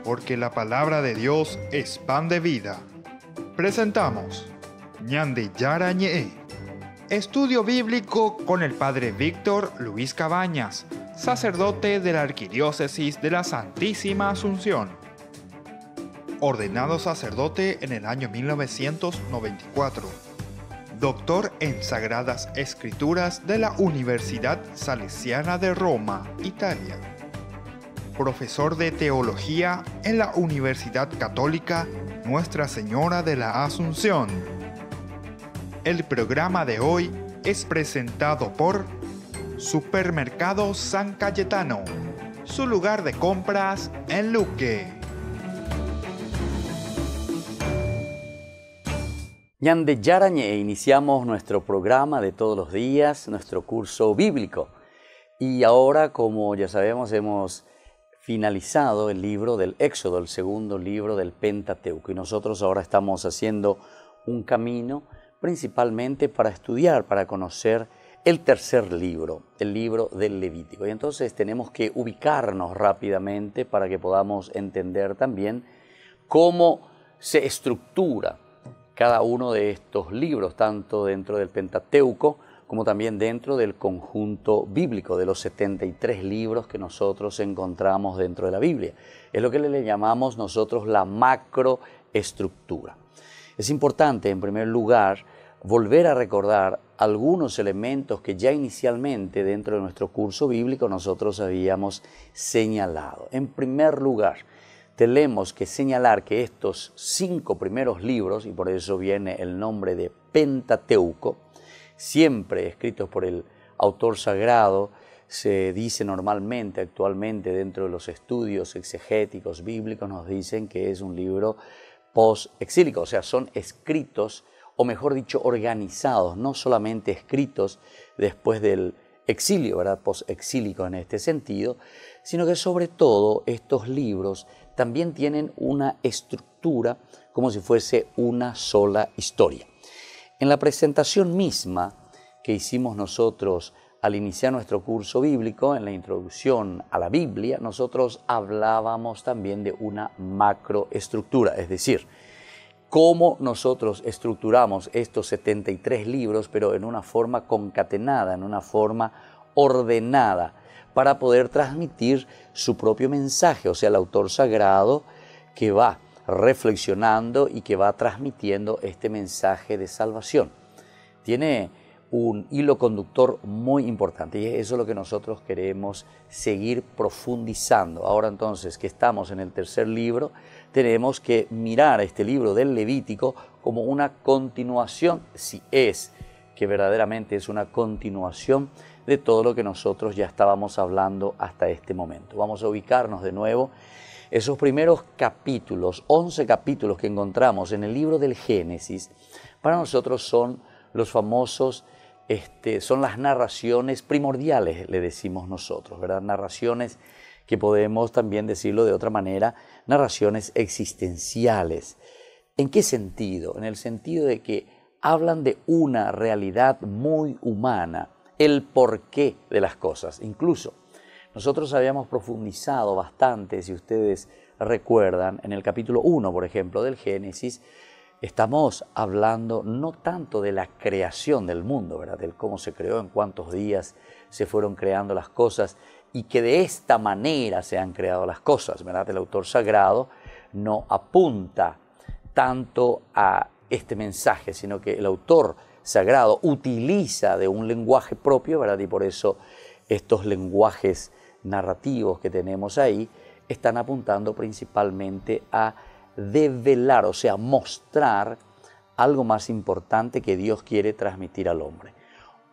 porque la palabra de Dios es pan de vida. Presentamos Ñande Yara Ñe, estudio bíblico con el Padre Víctor Luis Cabañas, sacerdote de la Arquidiócesis de la Santísima Asunción. Ordenado sacerdote en el año 1994. Doctor en Sagradas Escrituras de la Universidad Salesiana de Roma, Italia. Profesor de Teología en la Universidad Católica Nuestra Señora de la Asunción. El programa de hoy es presentado por Supermercado San Cayetano, su lugar de compras en Luque. Ñande Yarañe, iniciamos nuestro programa de todos los días, nuestro curso bíblico. Y ahora, como ya sabemos, hemos finalizado el libro del Éxodo, el segundo libro del Pentateuco. Y nosotros ahora estamos haciendo un camino principalmente para estudiar, para conocer el tercer libro, el libro del Levítico. Y entonces tenemos que ubicarnos rápidamente para que podamos entender también cómo se estructura cada uno de estos libros, tanto dentro del Pentateuco como también dentro del conjunto bíblico de los 73 libros que nosotros encontramos dentro de la Biblia. Es lo que le llamamos nosotros la macroestructura. Es importante, en primer lugar, volver a recordar algunos elementos que ya inicialmente dentro de nuestro curso bíblico nosotros habíamos señalado. En primer lugar, tenemos que señalar que estos 5 primeros libros, y por eso viene el nombre de Pentateuco, siempre escritos por el autor sagrado, se dice normalmente, actualmente, dentro de los estudios exegéticos bíblicos, nos dicen que es un libro post-exílico, o sea, son escritos, o mejor dicho, organizados, no solamente escritos después del exilio, ¿verdad? Post-exílico en este sentido, sino que sobre todo estos libros también tienen una estructura como si fuese una sola historia. En la presentación misma que hicimos nosotros al iniciar nuestro curso bíblico, en la introducción a la Biblia, nosotros hablábamos también de una macroestructura, es decir, cómo nosotros estructuramos estos 73 libros, pero en una forma concatenada, en una forma ordenada, para poder transmitir su propio mensaje, o sea, el autor sagrado que va reflexionando y que va transmitiendo este mensaje de salvación. Tiene un hilo conductor muy importante y eso es lo que nosotros queremos seguir profundizando. Ahora entonces que estamos en el tercer libro, tenemos que mirar este libro del Levítico como una continuación, si es que verdaderamente es una continuación de todo lo que nosotros ya estábamos hablando hasta este momento. Vamos a ubicarnos de nuevo. Esos primeros capítulos, 11 capítulos que encontramos en el libro del Génesis, para nosotros son los famosos, son las narraciones primordiales, le decimos nosotros, ¿verdad? Narraciones que podemos también decirlo de otra manera, narraciones existenciales. ¿En qué sentido? En el sentido de que hablan de una realidad muy humana, el porqué de las cosas. Incluso nosotros habíamos profundizado bastante, si ustedes recuerdan, en el capítulo 1, por ejemplo, del Génesis, estamos hablando no tanto de la creación del mundo, ¿verdad? Del cómo se creó, en cuántos días se fueron creando las cosas y que de esta manera se han creado las cosas, ¿verdad? El autor sagrado no apunta tanto a este mensaje, sino que el autor sagrado utiliza de un lenguaje propio, ¿verdad? Y por eso estos lenguajes narrativos que tenemos ahí están apuntando principalmente a develar, o sea, mostrar algo más importante que Dios quiere transmitir al hombre.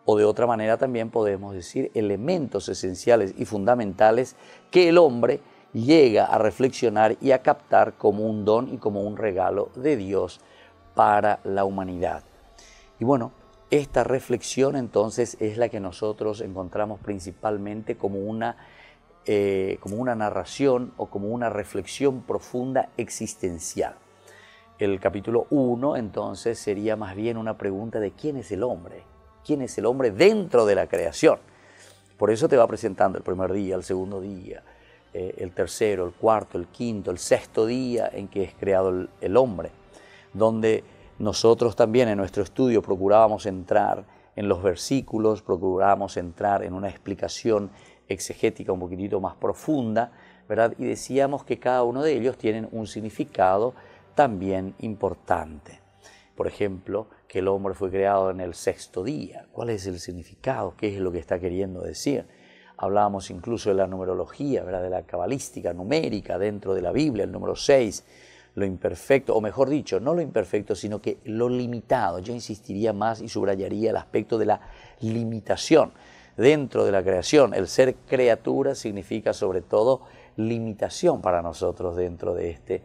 O de otra manera también podemos decir elementos esenciales y fundamentales que el hombre llega a reflexionar y a captar como un don y como un regalo de Dios para la humanidad. Y bueno, esta reflexión entonces es la que nosotros encontramos principalmente como una narración o como una reflexión profunda existencial. El capítulo 1 entonces sería más bien una pregunta de ¿quién es el hombre? ¿Quién es el hombre dentro de la creación? Por eso te va presentando el primer día, el segundo día, el tercero, el cuarto, el quinto, el sexto día en que es creado el hombre, donde nosotros también en nuestro estudio procurábamos entrar en los versículos, procurábamos entrar en una explicación exegética un poquitito más profunda, ¿verdad? Y decíamos que cada uno de ellos tienen un significado también importante. Por ejemplo, que el hombre fue creado en el sexto día. ¿Cuál es el significado? ¿Qué es lo que está queriendo decir? Hablábamos incluso de la numerología, ¿verdad? De la cabalística numérica dentro de la Biblia, el número 6, lo imperfecto, o mejor dicho, no lo imperfecto, sino que lo limitado. Yo insistiría más y subrayaría el aspecto de la limitación dentro de la creación. El ser criatura significa sobre todo limitación para nosotros dentro de este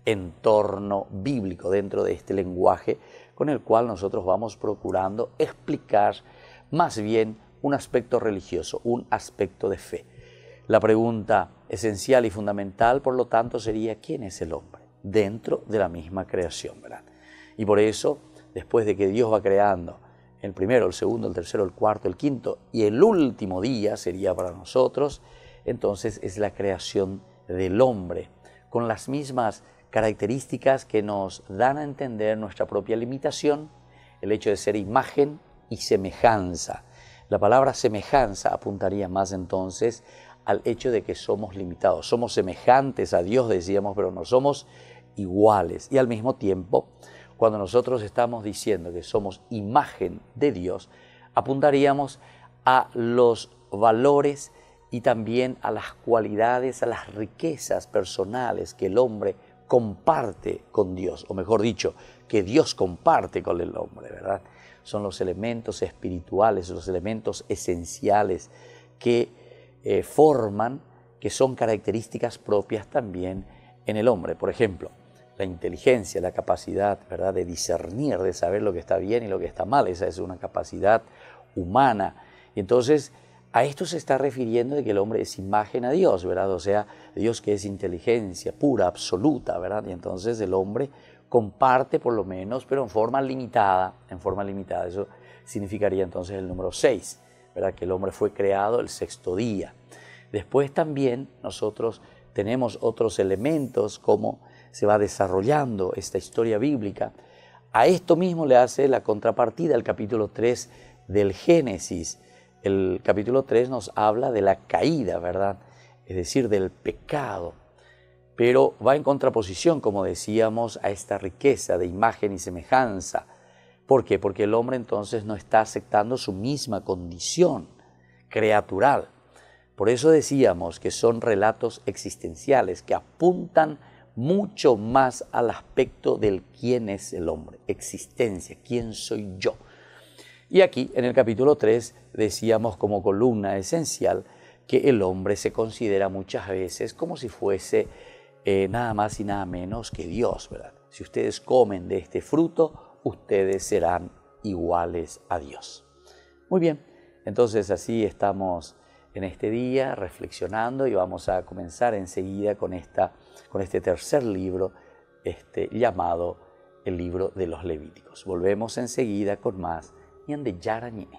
entorno bíblico, dentro de este lenguaje con el cual nosotros vamos procurando explicar más bien un aspecto religioso, un aspecto de fe. La pregunta esencial y fundamental, por lo tanto, sería ¿quién es el hombre? Dentro de la misma creación, ¿verdad? Y por eso, después de que Dios va creando el primero, el segundo, el tercero, el cuarto, el quinto y el último día sería para nosotros, entonces es la creación del hombre, con las mismas características que nos dan a entender nuestra propia limitación, el hecho de ser imagen y semejanza. La palabra semejanza apuntaría más entonces al hecho de que somos limitados. Somos semejantes a Dios, decíamos, pero no somos iguales. Y al mismo tiempo, cuando nosotros estamos diciendo que somos imagen de Dios, apuntaríamos a los valores y también a las cualidades, a las riquezas personales que el hombre comparte con Dios, o mejor dicho, que Dios comparte con el hombre, ¿verdad? Son los elementos espirituales, los elementos esenciales que forman, que son características propias también en el hombre. Por ejemplo, la inteligencia, la capacidad, ¿verdad?, de discernir, de saber lo que está bien y lo que está mal. Esa es una capacidad humana. Y entonces, a esto se está refiriendo de que el hombre es imagen a Dios, ¿verdad? O sea, Dios que es inteligencia pura, absoluta, ¿verdad? Y entonces el hombre comparte por lo menos, pero en forma limitada. Eso significaría entonces el número 6, ¿verdad? Que el hombre fue creado el sexto día. Después también nosotros tenemos otros elementos, como se va desarrollando esta historia bíblica. A esto mismo le hace la contrapartida el capítulo 3 del Génesis. El capítulo 3 nos habla de la caída, ¿verdad? Es decir, del pecado. Pero va en contraposición, como decíamos, a esta riqueza de imagen y semejanza. ¿Por qué? Porque el hombre entonces no está aceptando su misma condición creatural. Por eso decíamos que son relatos existenciales que apuntan mucho más al aspecto del quién es el hombre, existencia, quién soy yo. Y aquí, en el capítulo 3, decíamos como columna esencial que el hombre se considera muchas veces como si fuese nada más y nada menos que Dios, ¿verdad? Si ustedes comen de este fruto, ustedes serán iguales a Dios. Muy bien, entonces así estamos en este día reflexionando y vamos a comenzar enseguida con este tercer libro llamado el libro de los Levíticos. Volvemos enseguida con más Ñande Yarañe.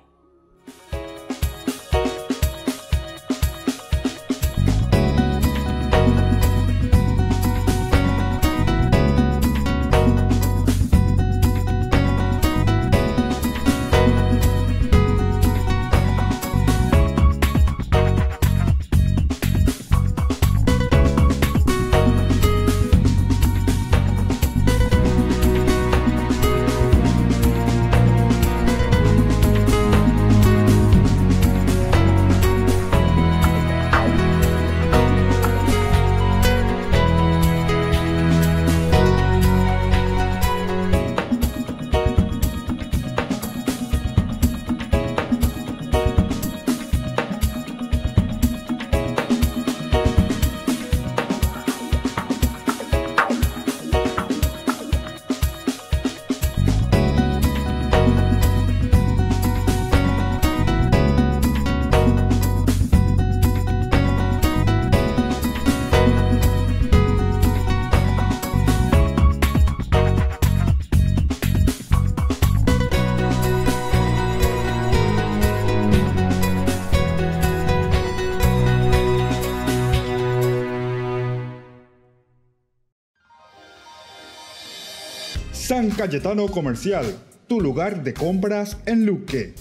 San Cayetano Comercial, tu lugar de compras en Luque.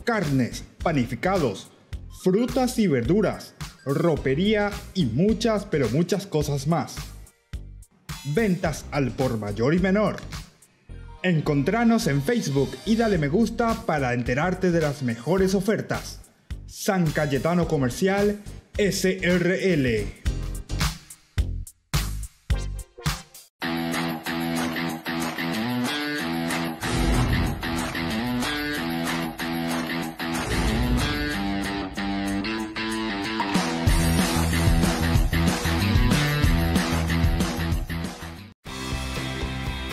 Carnes, panificados, frutas y verduras, ropería y muchas, pero muchas cosas más. Ventas al por mayor y menor. Encontranos en Facebook y dale me gusta para enterarte de las mejores ofertas. San Cayetano Comercial SRL.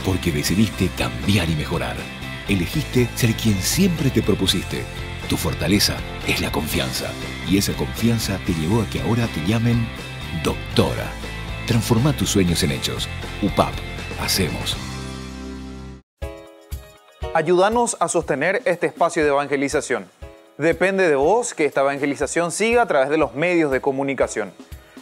Porque decidiste cambiar y mejorar. Elegiste ser quien siempre te propusiste. Tu fortaleza es la confianza. Y esa confianza te llevó a que ahora te llamen doctora. Transforma tus sueños en hechos. UPAP. Hacemos. Ayúdanos a sostener este espacio de evangelización. Depende de vos que esta evangelización siga a través de los medios de comunicación.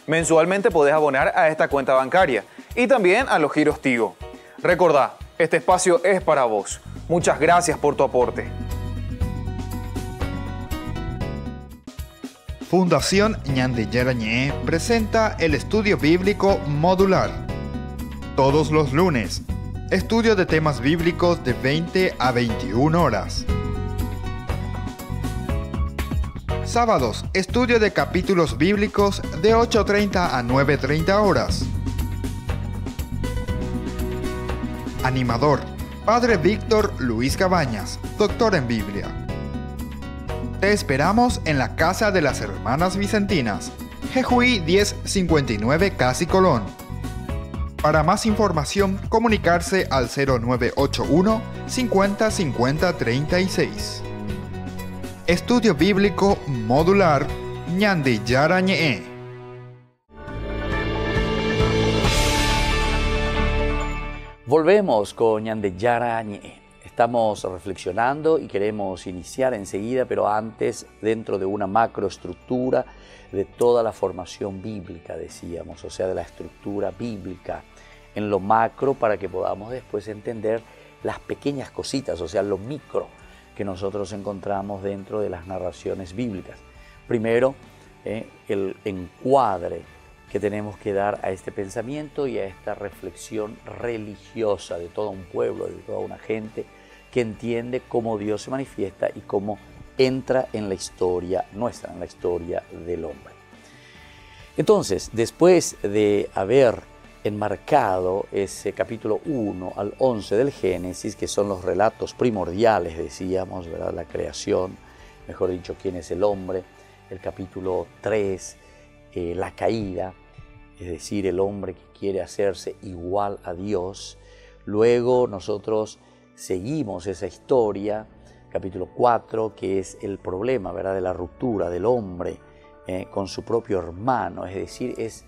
Mensualmente podés abonar a esta cuenta bancaria y también a los giros Tigo. Recordá, este espacio es para vos. Muchas gracias por tu aporte. Fundación Ñande Yarañé presenta el estudio bíblico modular. Todos los lunes, estudio de temas bíblicos de 20 a 21 horas. Sábados, estudio de capítulos bíblicos de 8:30 a 9:30 horas. Animador, Padre Víctor Luis Cabañas, doctor en Biblia. Te esperamos en la Casa de las Hermanas Vicentinas, Jejuí 1059 Casi Colón. Para más información, comunicarse al 0981 50 50 36. Estudio Bíblico Modular Ñande Yarañé. Volvemos con Ñande Yarañé. Estamos reflexionando y queremos iniciar enseguida, pero antes dentro de una macroestructura de toda la formación bíblica, decíamos, o sea, de la estructura bíblica en lo macro para que podamos después entender las pequeñas cositas, o sea, lo micro que nosotros encontramos dentro de las narraciones bíblicas. Primero, el encuadre que tenemos que dar a este pensamiento y a esta reflexión religiosa de todo un pueblo, de toda una gente que entiende cómo Dios se manifiesta y cómo entra en la historia nuestra, en la historia del hombre. Entonces, después de haber enmarcado ese capítulo 1 al 11 del Génesis, que son los relatos primordiales, decíamos, ¿verdad? La creación, mejor dicho, quién es el hombre, el capítulo 3, la caída, es decir, el hombre que quiere hacerse igual a Dios. Luego nosotros seguimos esa historia, capítulo 4, que es el problema, ¿verdad?, de la ruptura del hombre con su propio hermano, es decir, es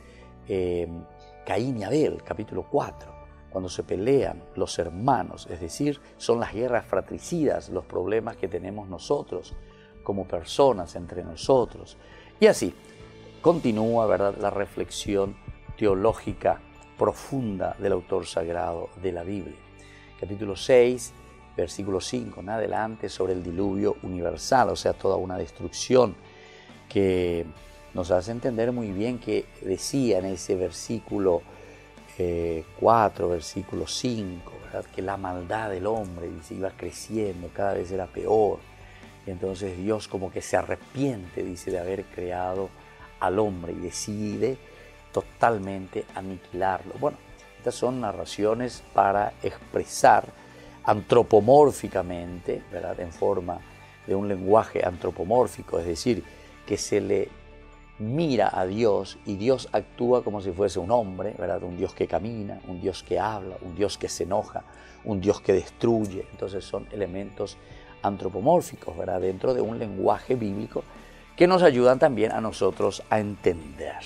Caín y Abel, capítulo 4, cuando se pelean los hermanos, es decir, son las guerras fratricidas, los problemas que tenemos nosotros como personas entre nosotros. Y así continúa, ¿verdad?, la reflexión teológica profunda del autor sagrado de la Biblia. Capítulo 6, versículo 5 en adelante, sobre el diluvio universal, o sea, toda una destrucción que nos hace entender muy bien que decía en ese versículo 4, versículo 5, ¿verdad?, que la maldad del hombre dice, iba creciendo, cada vez era peor. Y entonces Dios como que se arrepiente, dice, de haber creado al hombre y decide totalmente aniquilarlo. Bueno, estas son narraciones para expresar antropomórficamente, ¿verdad?, en forma de un lenguaje antropomórfico, es decir, que se le mira a Dios y Dios actúa como si fuese un hombre, ¿verdad?, un Dios que camina, un Dios que habla, un Dios que se enoja, un Dios que destruye. Entonces son elementos antropomórficos, ¿verdad?, dentro de un lenguaje bíblico que nos ayudan también a nosotros a entender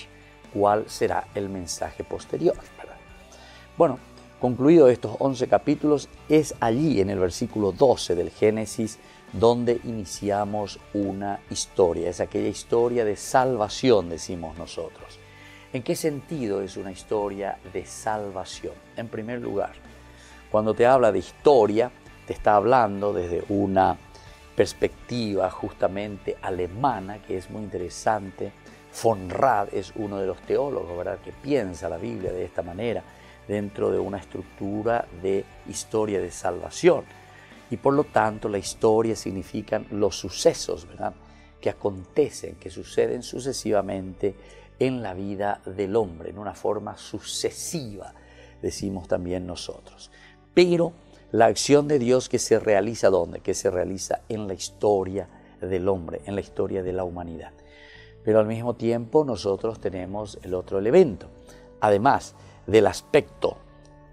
cuál será el mensaje posterior, ¿verdad? Bueno, concluido estos 11 capítulos, es allí en el versículo 12 del Génesis donde iniciamos una historia. Es aquella historia de salvación, decimos nosotros. ¿En qué sentido es una historia de salvación? En primer lugar, Cuando te habla de historia, te está hablando desde una perspectiva justamente alemana, que es muy interesante. Von Rad es uno de los teólogos, ¿verdad?, que piensa la Biblia de esta manera, dentro de una estructura de historia de salvación. Y por lo tanto, la historia significan los sucesos, ¿verdad?, que acontecen, que suceden sucesivamente en la vida del hombre, en una forma sucesiva, decimos también nosotros. Pero la acción de Dios que se realiza, ¿dónde? Que se realiza en la historia del hombre, en la historia de la humanidad. Pero al mismo tiempo nosotros tenemos el otro elemento. Además del aspecto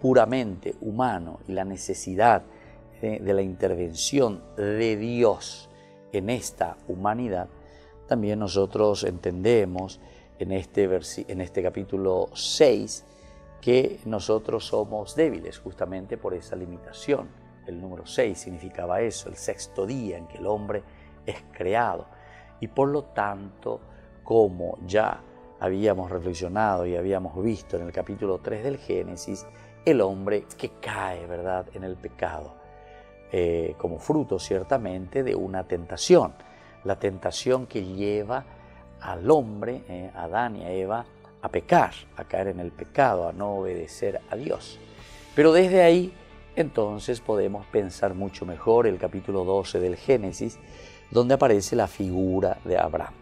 puramente humano y la necesidad de la intervención de Dios en esta humanidad, también nosotros entendemos en este capítulo 6 que nosotros somos débiles justamente por esa limitación. El número 6 significaba eso, el sexto día en que el hombre es creado. Y por lo tanto, como ya habíamos reflexionado y habíamos visto en el capítulo 3 del Génesis, el hombre que cae, ¿verdad?, en el pecado, como fruto ciertamente de una tentación. La tentación que lleva al hombre, a Adán y a Eva, a pecar, a caer en el pecado, a no obedecer a Dios. Pero desde ahí, entonces, podemos pensar mucho mejor el capítulo 12 del Génesis, donde aparece la figura de Abraham.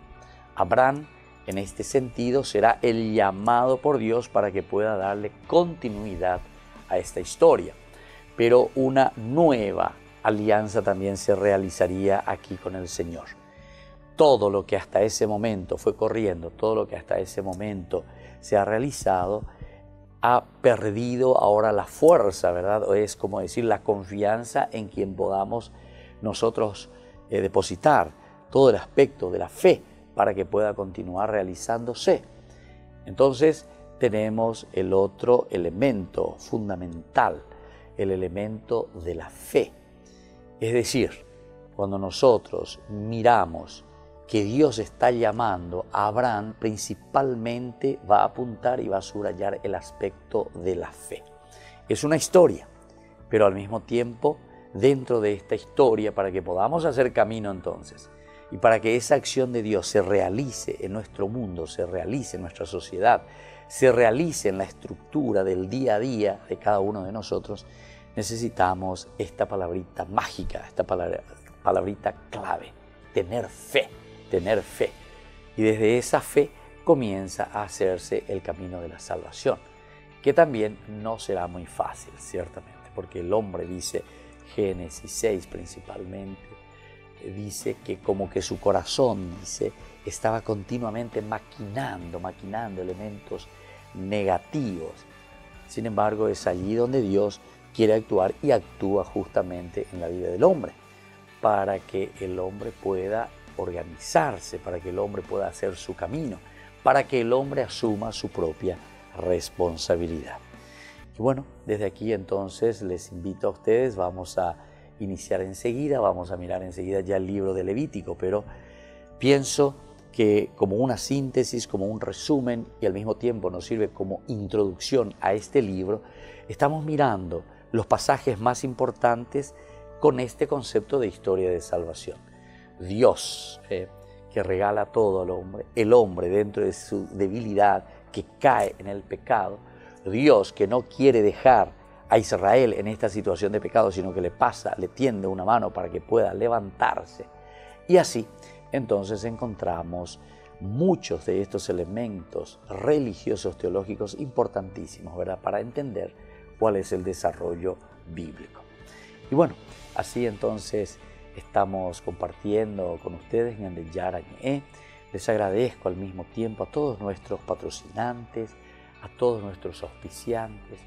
Abraham, en este sentido, será el llamado por Dios para que pueda darle continuidad a esta historia. Pero una nueva alianza también se realizaría aquí con el Señor. Todo lo que hasta ese momento fue corriendo, todo lo que hasta ese momento se ha realizado, ha perdido ahora la fuerza, ¿verdad? O es como decir, la confianza en quien podamos nosotros depositar todo el aspecto de la fe para que pueda continuar realizándose. Entonces tenemos el otro elemento fundamental, el elemento de la fe. Es decir, cuando nosotros miramos que Dios está llamando a Abraham, principalmente va a apuntar y va a subrayar el aspecto de la fe. Es una historia, pero al mismo tiempo, dentro de esta historia, para que podamos hacer camino entonces, y para que esa acción de Dios se realice en nuestro mundo, se realice en nuestra sociedad, se realice en la estructura del día a día de cada uno de nosotros, necesitamos esta palabrita mágica, esta palabrita clave, tener fe. Tener fe. Y desde esa fe comienza a hacerse el camino de la salvación, que también no será muy fácil, ciertamente, porque el hombre, dice Génesis 6 principalmente, dice que como que su corazón, dice, estaba continuamente maquinando elementos negativos. Sin embargo, es allí donde Dios quiere actuar y actúa justamente en la vida del hombre, para que el hombre pueda organizarse, para que el hombre pueda hacer su camino, para que el hombre asuma su propia responsabilidad. Y bueno, desde aquí entonces les invito a ustedes, vamos a iniciar enseguida, vamos a mirar enseguida ya el libro de Levítico, pero pienso que como una síntesis, como un resumen y al mismo tiempo nos sirve como introducción a este libro, estamos mirando los pasajes más importantes con este concepto de historia de salvación. Dios que regala todo al hombre, el hombre dentro de su debilidad que cae en el pecado, Dios que no quiere dejar a Israel en esta situación de pecado, sino que le tiende una mano para que pueda levantarse. Y así, entonces encontramos muchos de estos elementos religiosos teológicos importantísimos, ¿verdad?, para entender cuál es el desarrollo bíblico. Y bueno, así entonces estamos compartiendo con ustedes en el Yarañé. Les agradezco al mismo tiempo a todos nuestros patrocinantes, a todos nuestros auspiciantes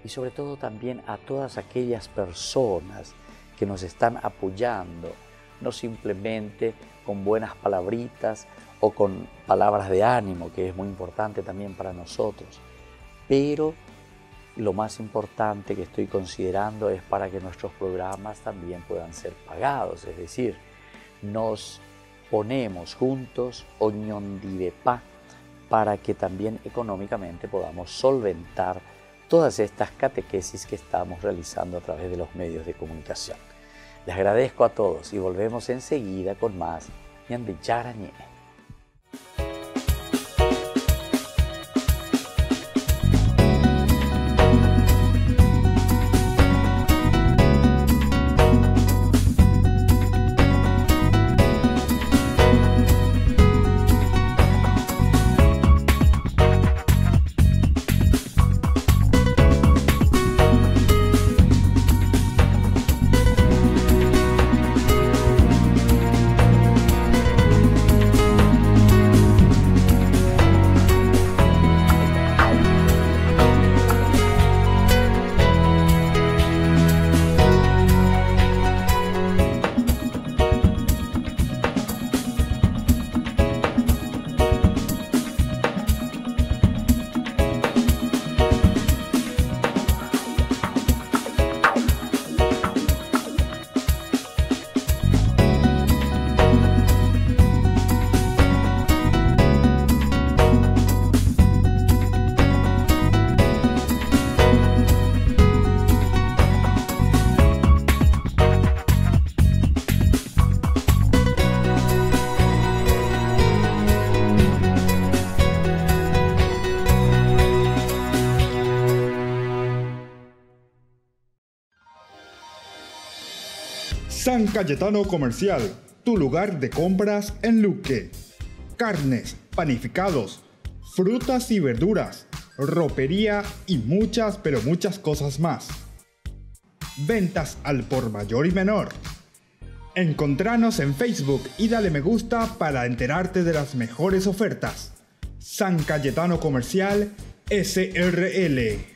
y sobre todo también a todas aquellas personas que nos están apoyando, no simplemente con buenas palabritas o con palabras de ánimo, que es muy importante también para nosotros, pero lo más importante que estoy considerando es para que nuestros programas también puedan ser pagados, es decir, nos ponemos juntos oñondivepa para que también económicamente podamos solventar todas estas catequesis que estamos realizando a través de los medios de comunicación. Les agradezco a todos y volvemos enseguida con más Ñande Yarañe. San Cayetano Comercial, tu lugar de compras en Luque. Carnes, panificados, frutas y verduras, ropería y muchas, pero muchas cosas más. Ventas al por mayor y menor. Encontranos en Facebook y dale me gusta para enterarte de las mejores ofertas. San Cayetano Comercial, SRL.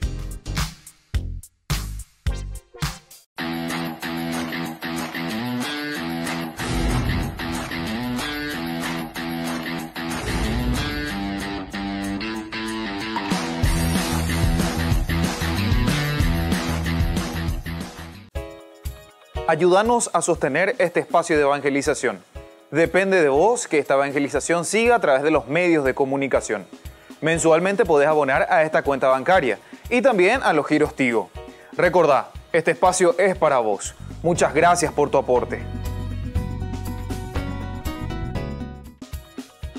Ayúdanos a sostener este espacio de evangelización. Depende de vos que esta evangelización siga a través de los medios de comunicación. Mensualmente podés abonar a esta cuenta bancaria y también a los giros Tigo. Recordá, este espacio es para vos. Muchas gracias por tu aporte.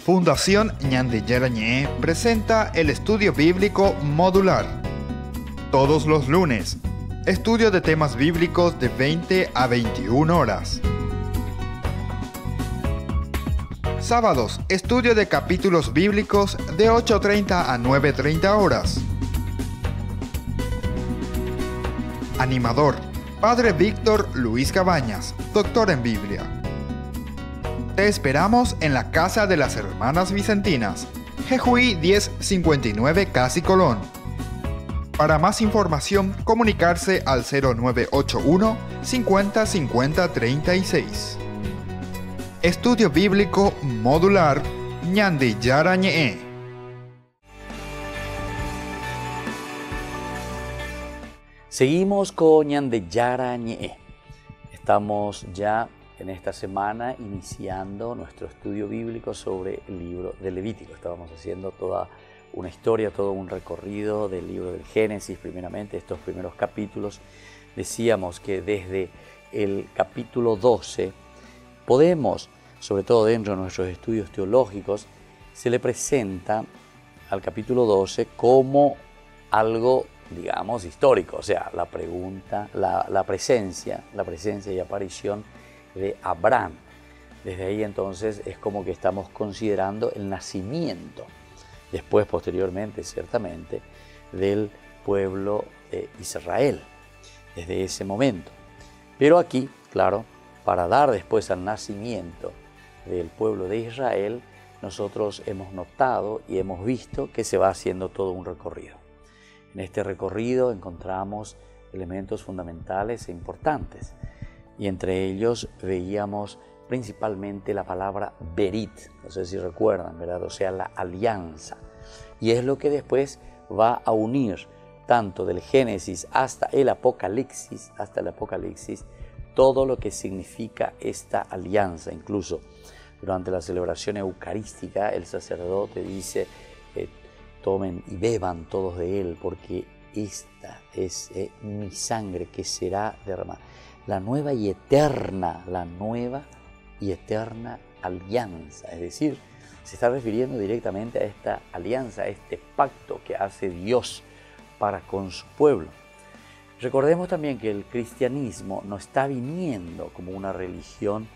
Fundación Ñande Yarañe presenta el estudio bíblico modular. Todos los lunes, estudio de temas bíblicos de 20 a 21 horas. Sábados, estudio de capítulos bíblicos de 8:30 a 9:30 horas. Animador, Padre Víctor Luis Cabañas, doctor en Biblia. Te esperamos en la Casa de las Hermanas Vicentinas, Jejuí 1059 Casi Colón. Para más información, comunicarse al 0981 50 50 36. Estudio Bíblico Modular Ñande Yarañe. Seguimos con Ñande Yarañe. Estamos ya en esta semana iniciando nuestro estudio bíblico sobre el libro de Levítico. Estábamos haciendo toda una historia, todo un recorrido del libro del Génesis, primeramente, estos primeros capítulos. Decíamos que desde el capítulo 12 podemos, sobre todo dentro de nuestros estudios teológicos, se le presenta al capítulo 12 como algo, digamos, histórico, o sea, la pregunta, la presencia y aparición de Abraham. Desde ahí entonces es como que estamos considerando el nacimiento, después posteriormente ciertamente, del pueblo de Israel, desde ese momento. Pero aquí, claro, para dar después al nacimiento del pueblo de Israel, nosotros hemos notado y hemos visto que se va haciendo todo un recorrido. En este recorrido encontramos elementos fundamentales e importantes, y entre ellos veíamos principalmente la palabra berit, no sé si recuerdan, ¿verdad? O sea, la alianza. Y es lo que después va a unir tanto del Génesis hasta el Apocalipsis, todo lo que significa esta alianza. Incluso durante la celebración eucarística, el sacerdote dice, tomen y beban todos de él, porque esta es mi sangre que será derramada. La nueva y eterna alianza, es decir, se está refiriendo directamente a esta alianza, a este pacto que hace Dios para con su pueblo. Recordemos también que el cristianismo no está viniendo como una religión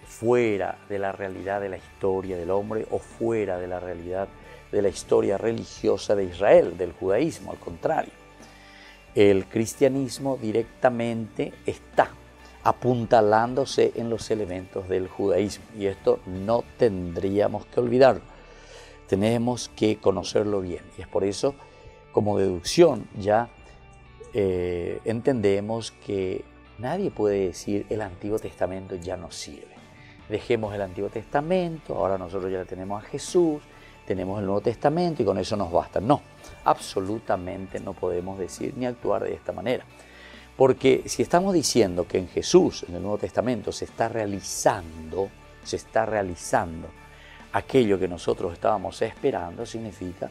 fuera de la realidad de la historia del hombre o fuera de la realidad de la historia religiosa de Israel, del judaísmo. Al contrario, el cristianismo directamente está apuntalándose en los elementos del judaísmo, y esto no tendríamos que olvidarlo. Tenemos que conocerlo bien, y es por eso, como deducción, ya entendemos que nadie puede decir el Antiguo Testamento ya no sirve. Dejemos el Antiguo Testamento, ahora nosotros ya tenemos a Jesús, tenemos el Nuevo Testamento y con eso nos basta. No, absolutamente no podemos decir ni actuar de esta manera. Porque si estamos diciendo que en Jesús, en el Nuevo Testamento, se está realizando aquello que nosotros estábamos esperando, significa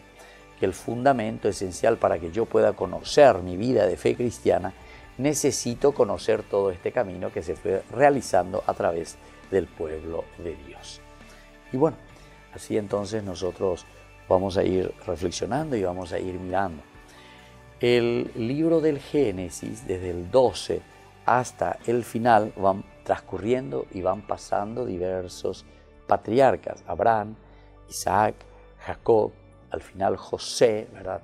que el fundamento esencial para que yo pueda conocer mi vida de fe cristiana, necesito conocer todo este camino que se fue realizando a través del pueblo de Dios. Y bueno, así entonces nosotros vamos a ir reflexionando y vamos a ir mirando. El libro del Génesis, desde el 12 hasta el final, van transcurriendo y van pasando diversos patriarcas: Abraham, Isaac, Jacob, al final José, ¿verdad?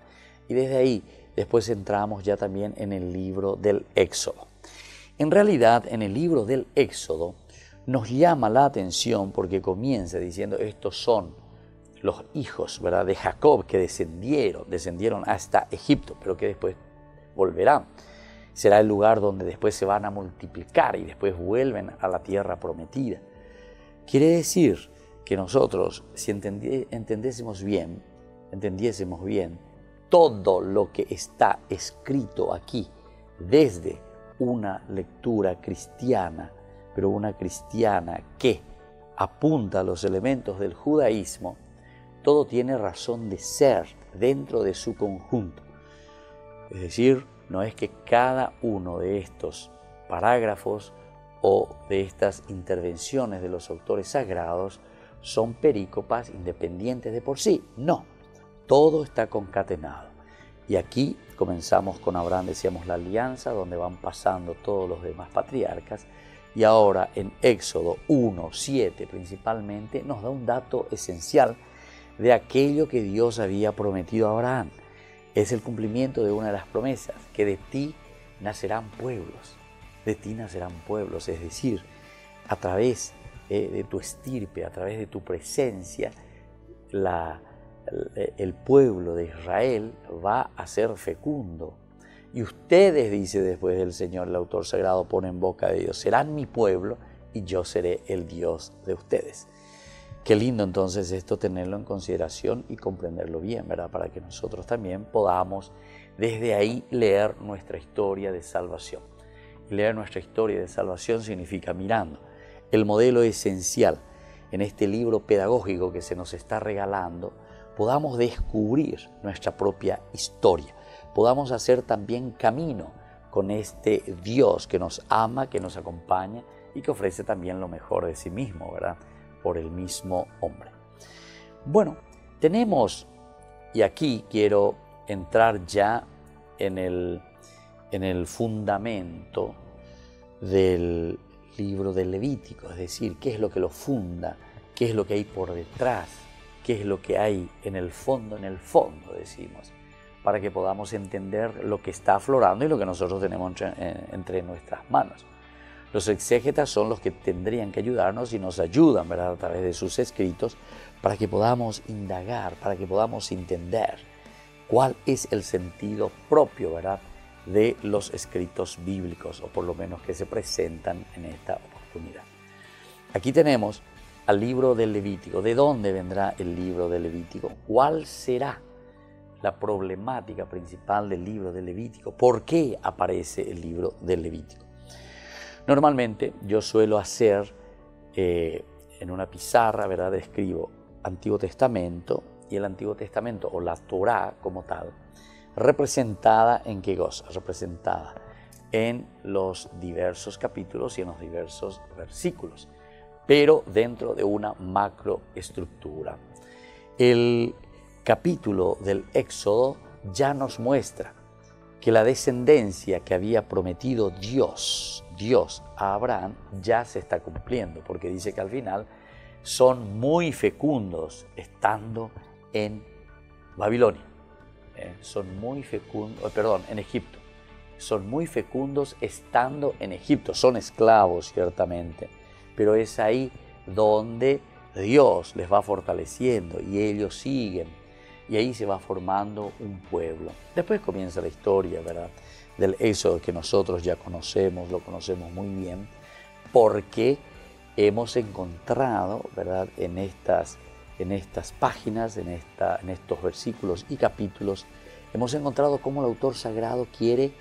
Y desde ahí después entramos ya también en el libro del Éxodo. En realidad, en el libro del Éxodo nos llama la atención porque comienza diciendo: estos son los hijos, ¿verdad?, de Jacob, que descendieron hasta Egipto, pero que después volverán. Será el lugar donde después se van a multiplicar y después vuelven a la tierra prometida. Quiere decir que nosotros, si entendiésemos bien todo lo que está escrito aquí, desde una lectura cristiana, pero una cristiana que apunta a los elementos del judaísmo, todo tiene razón de ser dentro de su conjunto. Es decir, no es que cada uno de estos parágrafos o de estas intervenciones de los autores sagrados son perícopas independientes de por sí. No, todo está concatenado. Y aquí comenzamos con Abraham, decíamos, la alianza, donde van pasando todos los demás patriarcas. Y ahora en Éxodo 1:7 principalmente nos da un dato esencial de aquello que Dios había prometido a Abraham. Es el cumplimiento de una de las promesas, que de ti nacerán pueblos, es decir, a través de tu estirpe, a través de tu presencia, el pueblo de Israel va a ser fecundo. Y ustedes, dice después del Señor, el autor sagrado pone en boca de Dios: serán mi pueblo y yo seré el Dios de ustedes. Qué lindo entonces esto, tenerlo en consideración y comprenderlo bien, ¿verdad? Para que nosotros también podamos desde ahí leer nuestra historia de salvación. Y leer nuestra historia de salvación significa mirando el modelo esencial en este libro pedagógico que se nos está regalando, podamos descubrir nuestra propia historia, podamos hacer también camino con este Dios que nos ama, que nos acompaña y que ofrece también lo mejor de sí mismo, ¿verdad?, por el mismo hombre. Bueno, tenemos, y aquí quiero entrar ya en el fundamento del libro del Levítico, es decir, qué es lo que lo funda, qué es lo que hay por detrás, qué es lo que hay en el fondo, decimos, para que podamos entender lo que está aflorando y lo que nosotros tenemos entre nuestras manos. Los exégetas son los que tendrían que ayudarnos y nos ayudan, ¿verdad?, a través de sus escritos, para que podamos indagar, para que podamos entender cuál es el sentido propio, ¿verdad?, de los escritos bíblicos, o por lo menos que se presentan en esta oportunidad. Aquí tenemos al libro del Levítico. ¿De dónde vendrá el libro del Levítico? ¿Cuál será la problemática principal del libro del Levítico? ¿Por qué aparece el libro del Levítico? Normalmente yo suelo hacer en una pizarra, ¿verdad?, escribo Antiguo Testamento, y el Antiguo Testamento, o la Torá como tal, ¿Representada en qué cosa? Representada en los diversos capítulos y en los diversos versículos, pero dentro de una macroestructura. El capítulo del Éxodo ya nos muestra que la descendencia que había prometido Dios a Abraham ya se está cumpliendo, porque dice que al final son muy fecundos estando en Babilonia. En Egipto. Son muy fecundos estando en Egipto. Son esclavos, ciertamente, pero es ahí donde Dios les va fortaleciendo y ellos siguen. Y ahí se va formando un pueblo. Después comienza la historia, ¿verdad?, del Éxodo, que nosotros ya conocemos, lo conocemos muy bien, porque hemos encontrado, ¿verdad?, en estas páginas, en estos versículos y capítulos, hemos encontrado cómo el autor sagrado quiere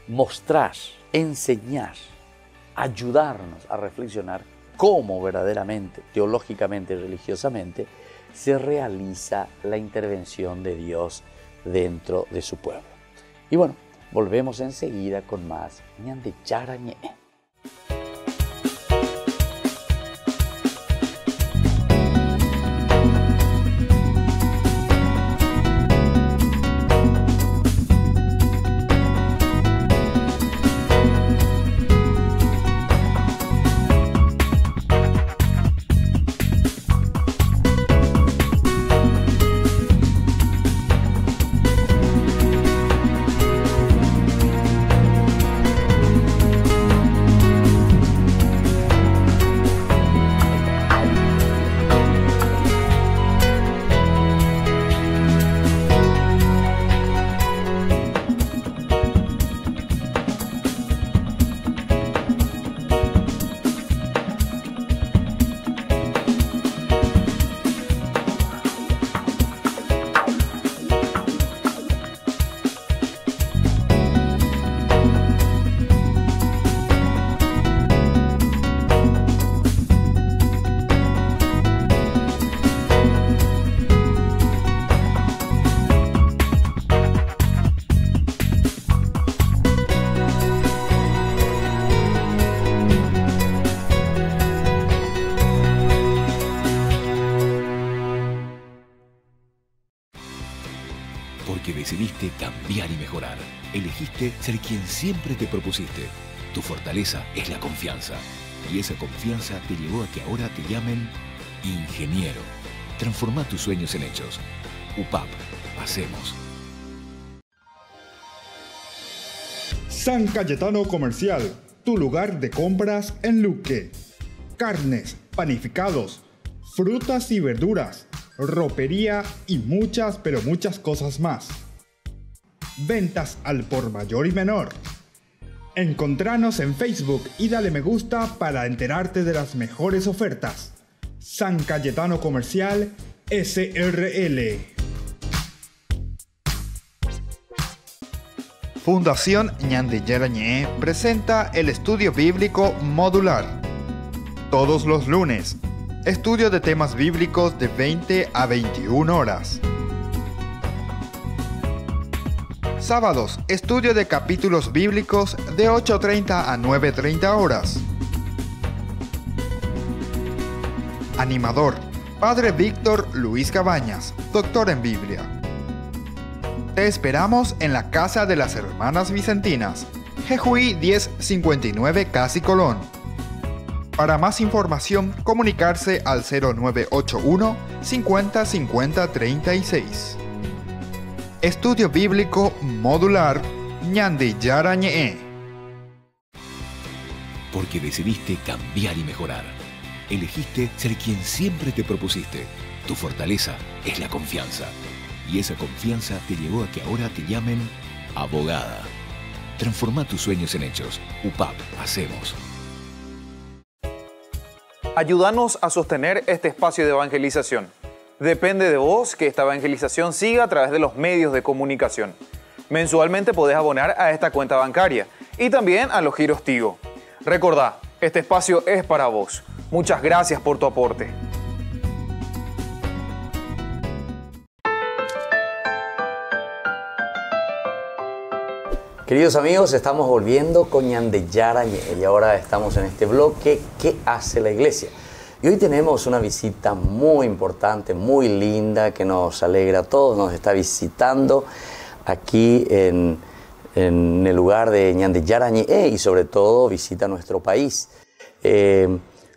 mostrar, enseñar, ayudarnos a reflexionar cómo verdaderamente, teológicamente y religiosamente, se realiza la intervención de Dios dentro de su pueblo. Y bueno, volvemos enseguida con más Ñande Yarañe. Porque decidiste cambiar y mejorar. Elegiste ser quien siempre te propusiste. Tu fortaleza es la confianza. Y esa confianza te llevó a que ahora te llamen ingeniero. Transforma tus sueños en hechos. UPAP. Hacemos. San Cayetano Comercial, tu lugar de compras en Luque. Carnes, panificados, frutas y verduras, ropería y muchas, pero muchas cosas más. Ventas al por mayor y menor. Encontranos en Facebook y dale me gusta para enterarte de las mejores ofertas. San Cayetano Comercial SRL. Fundación Ñande Yarañé presenta el estudio bíblico modular. Todos los lunes, estudio de temas bíblicos de 20 a 21 horas. Sábados, estudio de capítulos bíblicos de 8:30 a 9:30 horas. Animador, Padre Víctor Luis Cabañas, doctor en Biblia. Te esperamos en la Casa de las Hermanas Vicentinas, Jejuí 1059 Casi Colón. Para más información, comunicarse al 0981 50 50 36. Estudio Bíblico Modular Ñande Yarañé. Porque decidiste cambiar y mejorar. Elegiste ser quien siempre te propusiste. Tu fortaleza es la confianza. Y esa confianza te llevó a que ahora te llamen abogada. Transforma tus sueños en hechos. UPAP. Hacemos. Ayúdanos a sostener este espacio de evangelización. Depende de vos que esta evangelización siga a través de los medios de comunicación. Mensualmente podés abonar a esta cuenta bancaria y también a los giros Tigo. Recordá, este espacio es para vos. Muchas gracias por tu aporte. Queridos amigos, estamos volviendo con Ñande Yarañe y ahora estamos en este bloque ¿Qué hace la iglesia? Y hoy tenemos una visita muy importante, muy linda, que nos alegra a todos. Nos está visitando aquí en el lugar de Ñande Yarañe y sobre todo visita nuestro país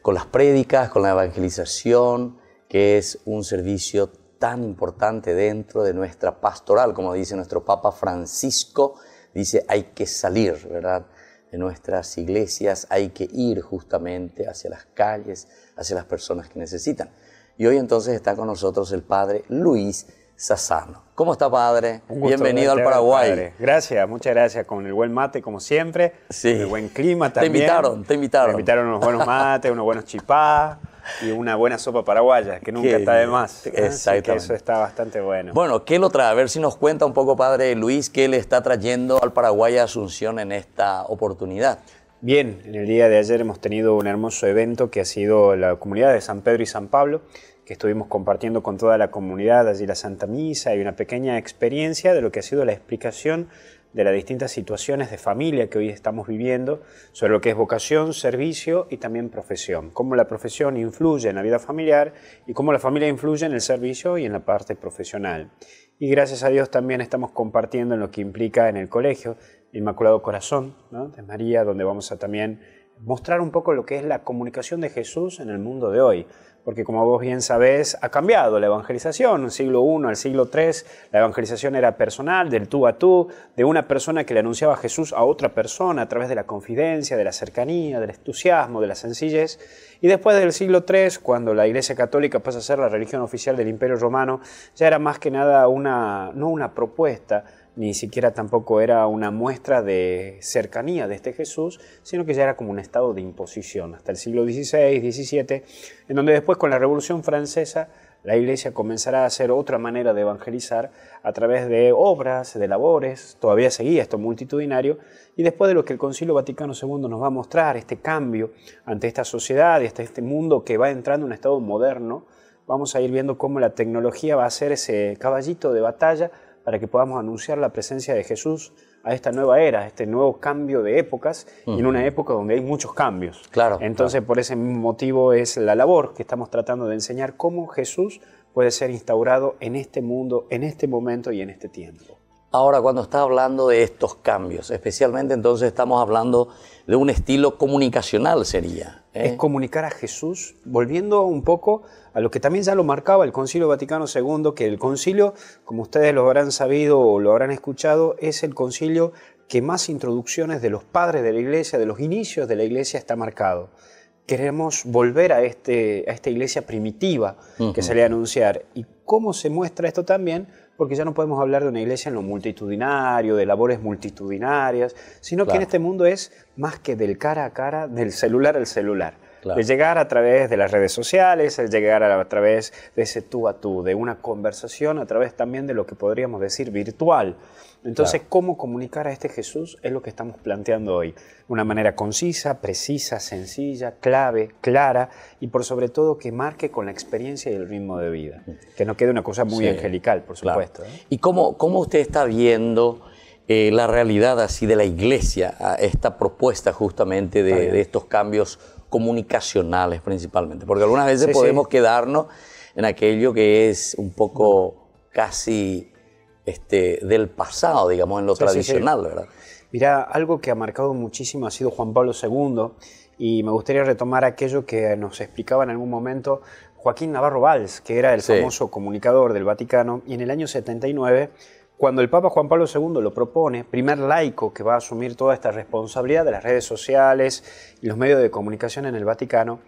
con las prédicas, con la evangelización, que es un servicio tan importante dentro de nuestra pastoral, como dice nuestro Papa Francisco. Dice, hay que salir, ¿verdad?, de nuestras iglesias, hay que ir justamente hacia las calles, hacia las personas que necesitan. Y hoy entonces está con nosotros el padre Luis Sassano. ¿Cómo está, padre? Un gusto. Bienvenido al Paraguay. Padre. Gracias, muchas gracias. Con el buen mate, como siempre. Sí. El buen clima también. Te invitaron. Me invitaron unos buenos mates, unos buenos chipá y una buena sopa paraguaya, que nunca está de más. Exactamente. Así que eso está bastante bueno. Bueno, ¿qué lo trae? A ver si nos cuenta un poco, padre Luis, qué le está trayendo al Paraguay a Asunción en esta oportunidad. Bien, en el día de ayer hemos tenido un hermoso evento que ha sido la comunidad de San Pedro y San Pablo, que estuvimos compartiendo con toda la comunidad allí la Santa Misa y una pequeña experiencia de lo que ha sido la explicación de las distintas situaciones de familia que hoy estamos viviendo, sobre lo que es vocación, servicio y también profesión. Cómo la profesión influye en la vida familiar y cómo la familia influye en el servicio y en la parte profesional. Y gracias a Dios también estamos compartiendo en lo que implica en el colegio Inmaculado Corazón, ¿no?, de María, donde vamos a también mostrar un poco lo que es la comunicación de Jesús en el mundo de hoy. Porque como vos bien sabés, ha cambiado la evangelización. En el siglo I al siglo III, la evangelización era personal, del tú a tú, de una persona que le anunciaba a Jesús a otra persona a través de la confidencia, de la cercanía, del entusiasmo, de la sencillez. Y después del siglo III, cuando la Iglesia Católica pasa a ser la religión oficial del Imperio Romano, ya era más que nada no una propuesta, ni siquiera tampoco era una muestra de cercanía de este Jesús, sino que ya era como un estado de imposición, hasta el siglo XVI, XVII, en donde después con la Revolución Francesa la Iglesia comenzará a hacer otra manera de evangelizar a través de obras, de labores, todavía seguía esto multitudinario, y después de lo que el Concilio Vaticano II nos va a mostrar, este cambio ante esta sociedad y hasta este mundo que va entrando en un estado moderno, vamos a ir viendo cómo la tecnología va a ser ese caballito de batalla para que podamos anunciar la presencia de Jesús a esta nueva era, a este nuevo cambio de épocas, y en una época donde hay muchos cambios. Claro. Entonces, por ese mismo motivo es la labor que estamos tratando de enseñar cómo Jesús puede ser instaurado en este mundo, en este momento y en este tiempo. Ahora, cuando está hablando de estos cambios, especialmente entonces estamos hablando de un estilo comunicacional, sería. Es comunicar a Jesús, volviendo un poco a lo que también ya lo marcaba el Concilio Vaticano II, que el concilio, como ustedes lo habrán sabido o lo habrán escuchado, es el concilio que más introducciones de los padres de la Iglesia, de los inicios de la Iglesia, está marcado. Queremos volver a esta iglesia primitiva que se le anunciar. ¿Y cómo se muestra esto también? Porque ya no podemos hablar de una iglesia en lo multitudinario, de labores multitudinarias, sino que en este mundo es más que del cara a cara, del celular al celular. Claro. De llegar a través de las redes sociales, de llegar a través de ese tú a tú, de una conversación a través también de lo que podríamos decir virtual. Entonces, claro, ¿cómo comunicar a este Jesús? Es lo que estamos planteando hoy. De una manera concisa, precisa, sencilla, clave, clara y por sobre todo que marque con la experiencia y el ritmo de vida. Que no quede una cosa muy angelical, por supuesto. Claro. ¿Y cómo usted está viendo la realidad así de la iglesia, a esta propuesta justamente de estos cambios comunicacionales principalmente? Porque algunas veces podemos quedarnos en aquello que es un poco casi del pasado, digamos, en lo tradicional, ¿verdad? Mirá, algo que ha marcado muchísimo ha sido Juan Pablo II, y me gustaría retomar aquello que nos explicaba en algún momento Joaquín Navarro Valls, que era el famoso comunicador del Vaticano, y en el año 79, cuando el Papa Juan Pablo II lo propone, primer laico que va a asumir toda esta responsabilidad de las redes sociales y los medios de comunicación en el Vaticano,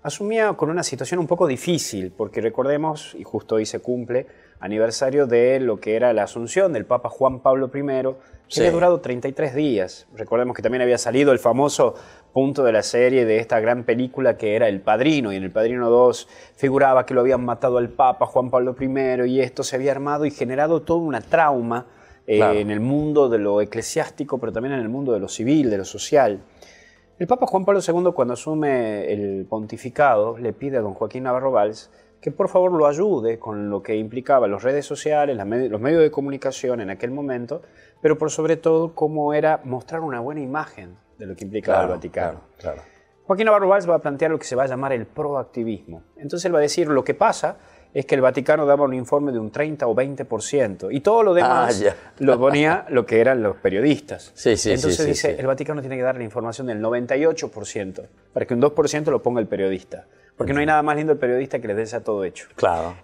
asumía con una situación un poco difícil, porque recordemos, y justo hoy se cumple, aniversario de lo que era la asunción del Papa Juan Pablo I, que había durado 33 días. Recordemos que también había salido el famoso punto de la serie de esta gran película que era El Padrino, y en El Padrino 2 figuraba que lo habían matado al Papa Juan Pablo I, y esto se había armado y generado toda una trauma en el mundo de lo eclesiástico, pero también en el mundo de lo civil, de lo social. El Papa Juan Pablo II, cuando asume el pontificado, le pide a don Joaquín Navarro Valls que por favor lo ayude con lo que implicaba las redes sociales, los medios de comunicación en aquel momento, pero por sobre todo cómo era mostrar una buena imagen de lo que implicaba el Vaticano. Claro. Joaquín Navarro Valls va a plantear lo que se va a llamar el proactivismo. Entonces él va a decir, lo que pasa es que el Vaticano daba un informe de un 30 o 20% y todo lo demás lo ponía lo que eran los periodistas. Entonces dice, el Vaticano tiene que dar la información del 98% para que un 2% lo ponga el periodista. Porque no hay nada más lindo el periodista que le des a todo hecho.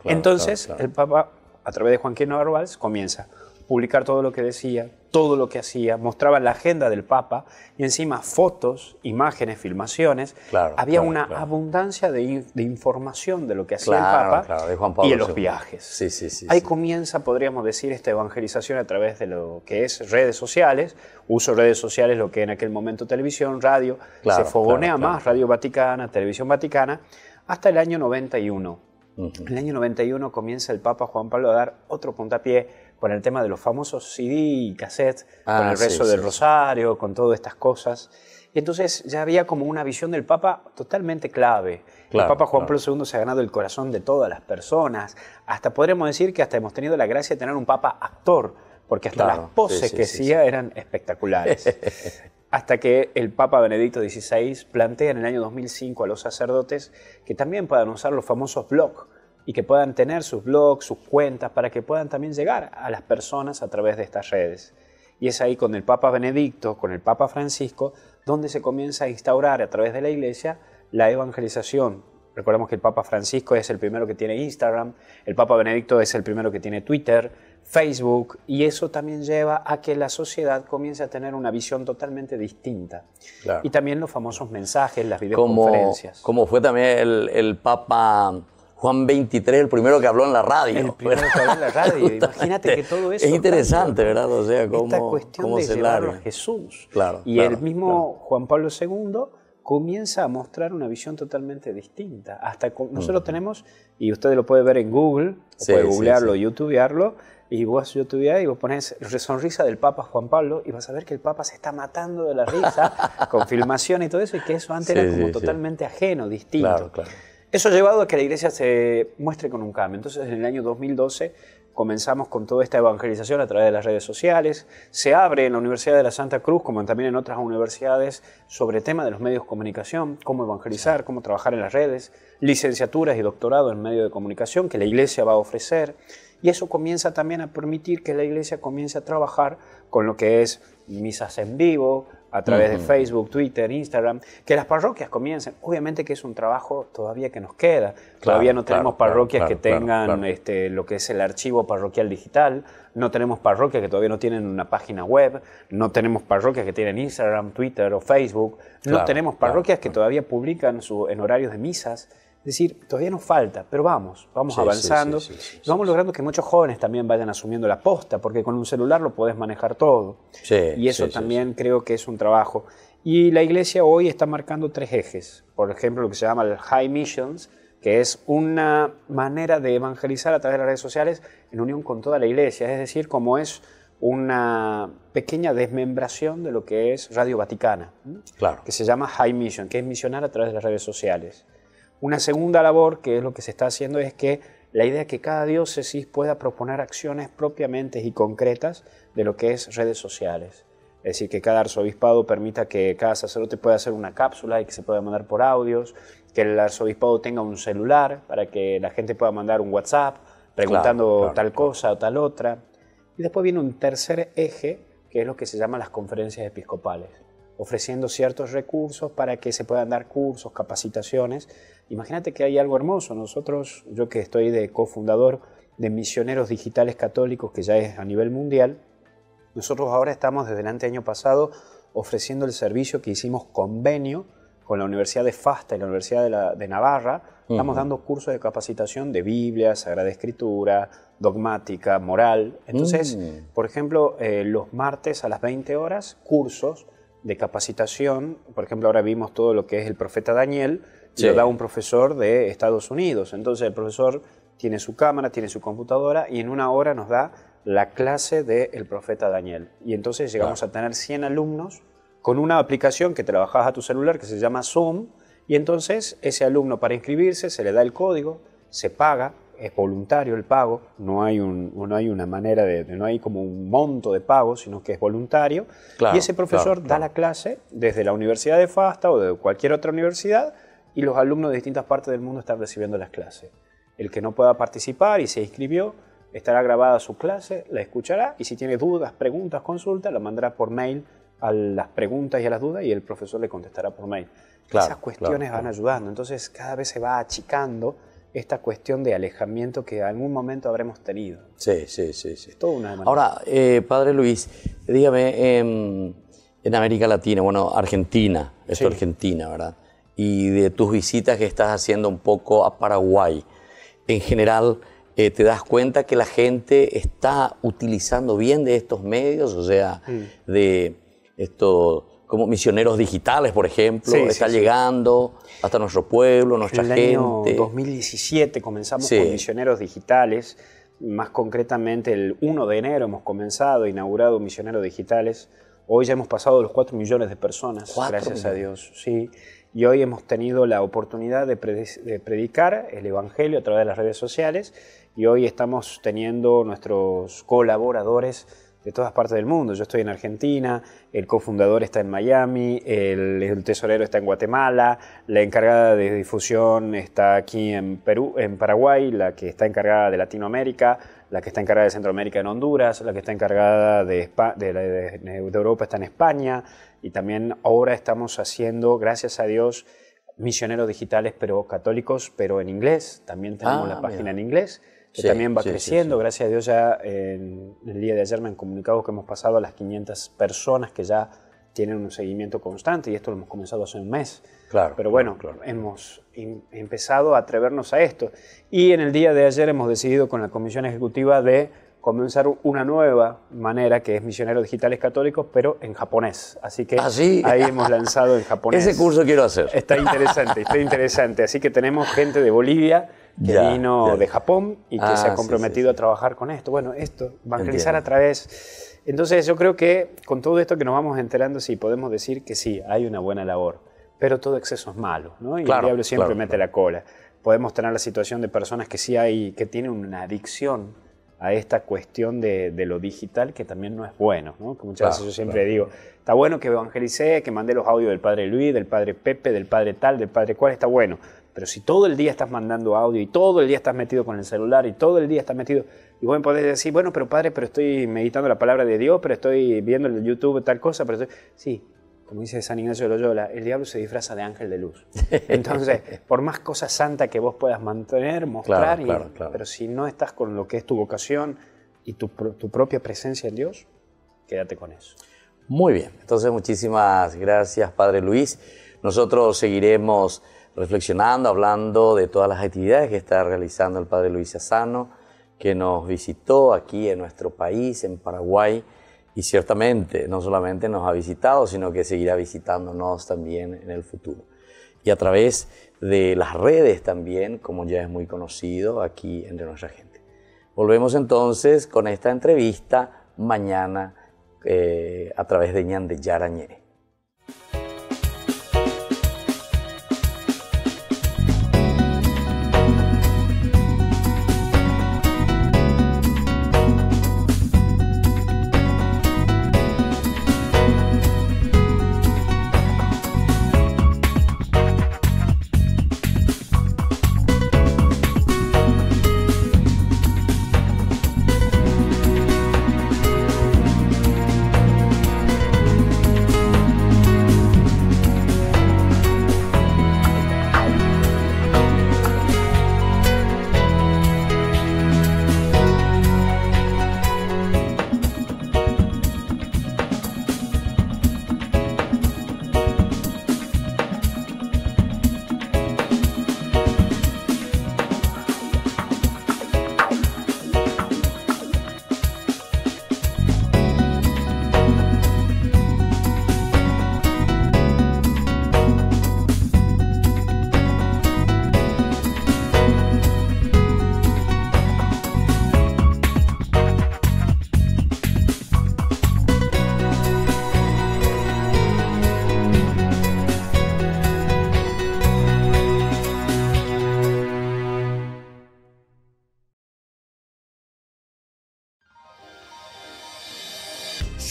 Entonces el Papa, a través de Joaquín Navarro Valls, comienza a publicar todo lo que decía, todo lo que hacía, mostraba la agenda del Papa y encima fotos, imágenes, filmaciones. Había una abundancia de información de lo que hacía el Papa de Juan Pablo y de los viajes. Ahí comienza, podríamos decir, esta evangelización a través de lo que es redes sociales. Uso redes sociales, lo que en aquel momento televisión, radio, se fogonea más, Radio Vaticana, Televisión Vaticana, hasta el año 91. En el año 91 comienza el Papa Juan Pablo a dar otro puntapié con el tema de los famosos CD y cassettes, con el rezo del rosario, con todas estas cosas. Y entonces ya había como una visión del Papa totalmente clave. El Papa Juan Pablo II se ha ganado el corazón de todas las personas. Hasta podríamos decir que hasta hemos tenido la gracia de tener un Papa actor, porque hasta las poses que hacía eran espectaculares. Hasta que el Papa Benedicto XVI plantea en el año 2005 a los sacerdotes que también puedan usar los famosos blogs y que puedan tener sus blogs, sus cuentas, para que puedan también llegar a las personas a través de estas redes. Y es ahí con el Papa Benedicto, con el Papa Francisco, donde se comienza a instaurar a través de la Iglesia la evangelización. Recordemos que el Papa Francisco es el primero que tiene Instagram, el Papa Benedicto es el primero que tiene Twitter, Facebook, y eso también lleva a que la sociedad comience a tener una visión totalmente distinta. Y también los famosos mensajes, las videoconferencias. Como fue también el Papa Juan XXIII, el primero que habló en la radio. El primero que habló en la radio. Imagínate que todo eso... Es interesante, ¿verdad? O sea, esta cuestión de llevarlo a Jesús. El mismo Juan Pablo II comienza a mostrar una visión totalmente distinta. Hasta nosotros tenemos, y usted lo puede ver en Google, puede googlearlo, youtubearlo, y vos youtubeás y vos pones sonrisa del Papa Juan Pablo y vas a ver que el Papa se está matando de la risa con filmación y todo eso, y que eso antes era como totalmente ajeno, distinto. Eso ha llevado a que la Iglesia se muestre con un cambio. Entonces, en el año 2012 comenzamos con toda esta evangelización a través de las redes sociales. Se abre en la Universidad de la Santa Cruz, como también en otras universidades, sobre el tema de los medios de comunicación, cómo evangelizar, cómo trabajar en las redes, licenciaturas y doctorado en medios de comunicación que la Iglesia va a ofrecer. Y eso comienza también a permitir que la Iglesia comience a trabajar con lo que es misas en vivo, a través de Facebook, Twitter, Instagram, que las parroquias comiencen. Obviamente que es un trabajo todavía que nos queda. Todavía no tenemos parroquias que tengan lo que es el archivo parroquial digital, no tenemos parroquias que todavía no tienen una página web, no tenemos parroquias que tienen Instagram, Twitter o Facebook, no tenemos parroquias que todavía publican en horarios de misas. Es decir, todavía nos falta, pero vamos avanzando. Vamos logrando que muchos jóvenes también vayan asumiendo la posta, porque con un celular lo podés manejar todo. Y eso también creo que es un trabajo. Y la Iglesia hoy está marcando 3 ejes. Por ejemplo, lo que se llama el High Missions, que es una manera de evangelizar a través de las redes sociales en unión con toda la Iglesia. Es decir, como es una pequeña desmembración de lo que es Radio Vaticana, que se llama High Mission, que es misionar a través de las redes sociales. Una segunda labor, que es lo que se está haciendo, es que la idea es que cada diócesis pueda proponer acciones propiamente y concretas de lo que es redes sociales. Es decir, que cada arzobispado permita que cada sacerdote pueda hacer una cápsula y que se pueda mandar por audios, que el arzobispado tenga un celular para que la gente pueda mandar un WhatsApp preguntando tal cosa o tal otra. Y después viene un tercer eje, que es lo que se llama las conferencias episcopales, ofreciendo ciertos recursos para que se puedan dar cursos, capacitaciones. Imagínate que hay algo hermoso. Nosotros, yo que estoy de cofundador de Misioneros Digitales Católicos, que ya es a nivel mundial, nosotros ahora estamos desde el año pasado ofreciendo el servicio que hicimos convenio con la Universidad de Fasta y la Universidad de Navarra. Estamos dando cursos de capacitación de Biblia, Sagrada Escritura, dogmática, moral. Entonces, por ejemplo, los martes a las 20 horas, cursos de capacitación. Por ejemplo, ahora vimos todo lo que es el profeta Daniel, lo da un profesor de Estados Unidos. Entonces el profesor tiene su cámara, tiene su computadora y en una hora nos da la clase del profeta Daniel. Y entonces llegamos a tener 100 alumnos con una aplicación que te la bajás a tu celular que se llama Zoom, y entonces ese alumno, para inscribirse, se le da el código, se paga, es voluntario el pago, no hay una manera no hay como un monto de pago, sino que es voluntario. Claro, y ese profesor claro. da la clase desde la Universidad de FASTA o de cualquier otra universidad, y los alumnos de distintas partes del mundo están recibiendo las clases. El que no pueda participar y se inscribió, estará grabada su clase, la escuchará, y si tiene dudas, preguntas, consultas, la mandará por mail a las preguntas y a las dudas, y el profesor le contestará por mail. Claro, Esas cuestiones van ayudando. Entonces cada vez se va achicando esta cuestión de alejamiento que en algún momento habremos tenido. Sí. Es toda una manera. Ahora, Padre Luis, dígame, en América Latina, bueno, Argentina, Sí. Argentina, ¿verdad? Y de tus visitas que estás haciendo un poco a Paraguay, en general, ¿te das cuenta que la gente está utilizando bien de estos medios? O sea, de esto, como misioneros digitales, por ejemplo, Sí, está sí. llegando hasta nuestro pueblo, nuestra En el gente. año 2017 comenzamos Sí. con misioneros digitales, más concretamente el 1 de enero hemos comenzado, inaugurado Misioneros Digitales. Hoy ya hemos pasado los 4 millones de personas, 4 gracias a millones. Dios. Sí. Y hoy hemos tenido la oportunidad de predicar el Evangelio a través de las redes sociales, y hoy estamos teniendo nuestros colaboradores de todas partes del mundo. Yo estoy en Argentina, el cofundador está en Miami, el tesorero está en Guatemala, la encargada de difusión está aquí en Perú, en Paraguay, la que está encargada de Latinoamérica, la que está encargada de Centroamérica en Honduras, la que está encargada de Europa está en España, y también ahora estamos haciendo, gracias a Dios, misioneros digitales, pero católicos, pero en inglés. También tenemos la página en inglés, que Sí, también va sí, creciendo. sí. Gracias a Dios ya en el día de ayer me han comunicado que hemos pasado a las 500 personas que ya tienen un seguimiento constante, y esto lo hemos comenzado hace un mes. Claro, Pero bueno, claro. hemos empezado a atrevernos a esto. Y en el día de ayer hemos decidido con la Comisión Ejecutiva de comenzar una nueva manera, que es Misioneros Digitales Católicos, pero en japonés. Así que ¿Ah, sí? ahí hemos lanzado en japonés. Ese curso quiero hacer. Está interesante. Así que tenemos gente de Bolivia que Ya, vino ya. de Japón y que se ha Sí, comprometido sí. a trabajar con esto. Bueno, esto, evangelizar Entiendo. a través. Entonces yo creo que con todo esto que nos vamos enterando, sí, podemos decir que sí, hay una buena labor, pero todo exceso es malo, ¿no? Y Claro, el diablo siempre claro, mete la cola. Podemos tener la situación de personas que sí que tienen una adicción a esta cuestión de lo digital, que también no es bueno, ¿no? Que muchas veces yo siempre digo, está bueno que evangelicé, que mandé los audios del Padre Luis, del Padre Pepe, del Padre tal, del Padre cual, está bueno. Pero si todo el día estás mandando audio y todo el día estás metido con el celular y todo el día estás metido, y vos podés decir, bueno, pero Padre, pero estoy meditando la palabra de Dios, pero estoy viendo en YouTube tal cosa, pero estoy... Sí, como dice San Ignacio de Loyola, el diablo se disfraza de ángel de luz. Entonces, por más cosas santas que vos puedas mantener, mostrar, Claro. pero si no estás con lo que es tu vocación y tu propia presencia en Dios, quédate con eso. Muy bien, entonces muchísimas gracias, Padre Luis. Nosotros seguiremos reflexionando, hablando de todas las actividades que está realizando el Padre Luis Sassano, que nos visitó aquí en nuestro país, en Paraguay, y ciertamente no solamente nos ha visitado, sino que seguirá visitándonos también en el futuro. Y a través de las redes también, como ya es muy conocido aquí entre nuestra gente. Volvemos entonces con esta entrevista mañana a través de Ñan de Yarañé.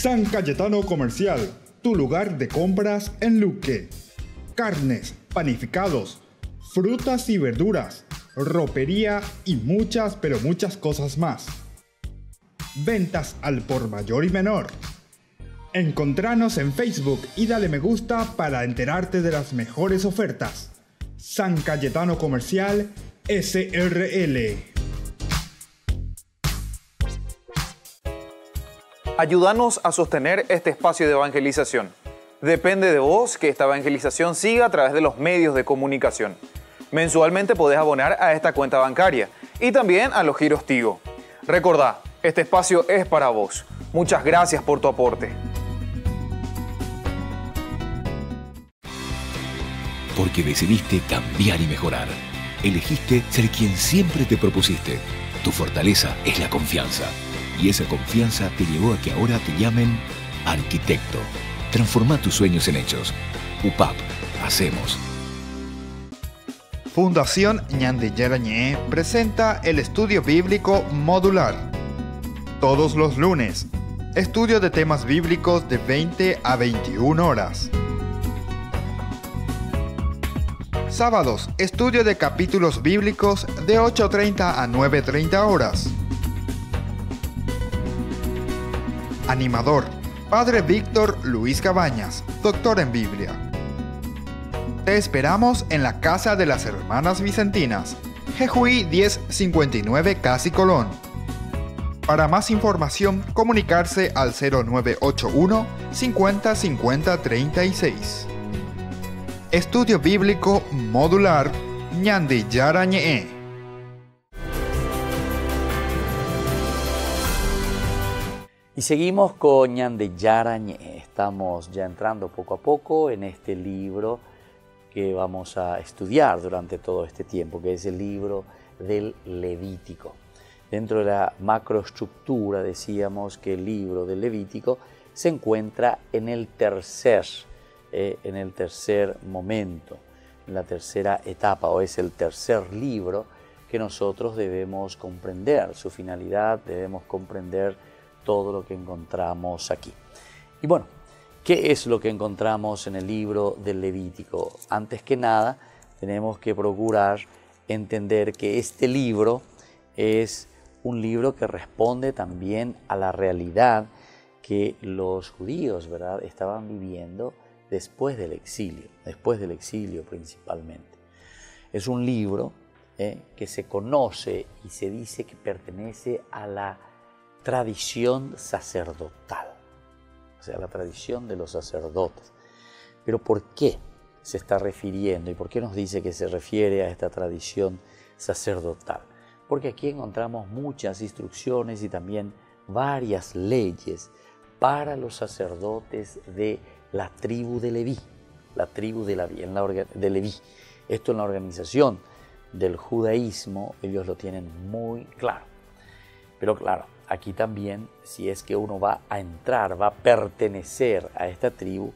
San Cayetano Comercial, tu lugar de compras en Luque. Carnes, panificados, frutas y verduras, ropería y muchas, pero muchas cosas más. Ventas al por mayor y menor. Encontranos en Facebook y dale me gusta para enterarte de las mejores ofertas. San Cayetano Comercial SRL. Ayúdanos a sostener este espacio de evangelización. Depende de vos que esta evangelización siga a través de los medios de comunicación. Mensualmente podés abonar a esta cuenta bancaria y también a los giros Tigo. Recordá, este espacio es para vos. Muchas gracias por tu aporte. Porque decidiste cambiar y mejorar. Elegiste ser quien siempre te propusiste. Tu fortaleza es la confianza. Y esa confianza te llevó a que ahora te llamen arquitecto. Transforma tus sueños en hechos. UPAP, hacemos. Fundación Ñande Yarañé presenta el estudio bíblico modular. Todos los lunes, estudio de temas bíblicos de 20 a 21 horas. Sábados, estudio de capítulos bíblicos de 8:30 a 9:30 horas. Animador, Padre Víctor Luis Cabañas, doctor en Biblia. Te esperamos en la Casa de las Hermanas Vicentinas, Jejuí 1059 Casi Colón. Para más información, comunicarse al 0981 50 50 36. Estudio Bíblico Modular Ñande Yarañé. Y seguimos con Ñande Yarañé. Estamos ya entrando poco a poco en este libro que vamos a estudiar durante todo este tiempo, que es el libro del Levítico. Dentro de la macroestructura decíamos que el libro del Levítico se encuentra en el tercer momento, en la tercera etapa, o es el tercer libro que nosotros debemos comprender, su finalidad, debemos comprender todo lo que encontramos aquí. Y bueno, ¿qué es lo que encontramos en el libro del Levítico? Antes que nada, tenemos que procurar entender que este libro es un libro que responde también a la realidad que los judíos, ¿verdad?, estaban viviendo después del exilio principalmente. Es un libro que se conoce y se dice que pertenece a la tradición sacerdotal, o sea, la tradición de los sacerdotes. Pero ¿por qué se está refiriendo y por qué nos dice que se refiere a esta tradición sacerdotal? Porque aquí encontramos muchas instrucciones y también varias leyes para los sacerdotes de la tribu de Leví, la tribu de Leví. Esto en la organización del judaísmo ellos lo tienen muy claro. Pero claro, aquí también, si es que uno va a entrar, va a pertenecer a esta tribu,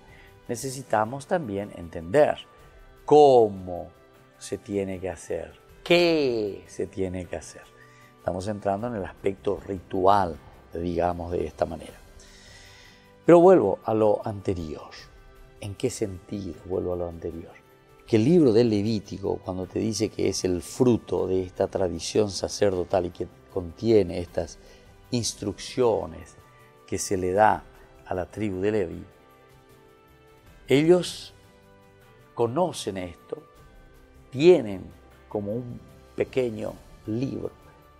necesitamos también entender cómo se tiene que hacer, qué se tiene que hacer. Estamos entrando en el aspecto ritual, digamos de esta manera. Pero vuelvo a lo anterior. ¿En qué sentido vuelvo a lo anterior? Que el libro del Levítico, cuando te dice que es el fruto de esta tradición sacerdotal y que contiene estas instrucciones que se le da a la tribu de Leví, ellos conocen esto, tienen como un pequeño libro